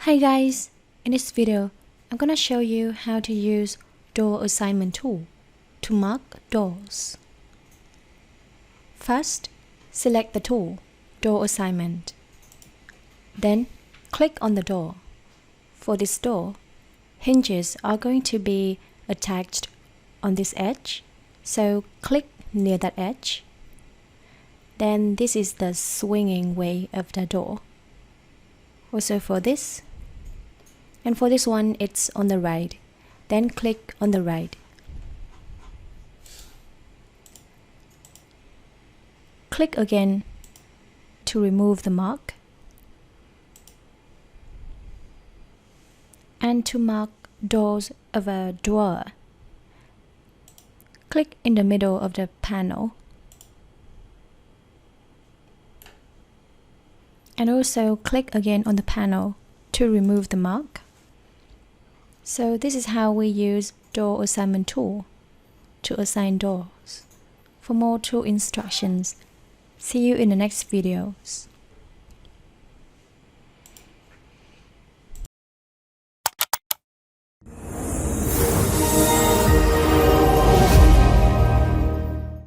Hi guys, in this video, I'm gonna show you how to use door assignment tool to mark doors. First, select the tool, door assignment. Then, click on the door. For this door, hinges are going to be attached on this edge, so click near that edge. Then this is the swinging way of the door. Also for this, and for this one, it's on the right. Then click on the right. Click again to remove the mark. And to mark doors of a drawer, click in the middle of the panel. And also click again on the panel to remove the mark. So this is how we use door assignment tool to assign doors. For more tool instructions, see you in the next videos.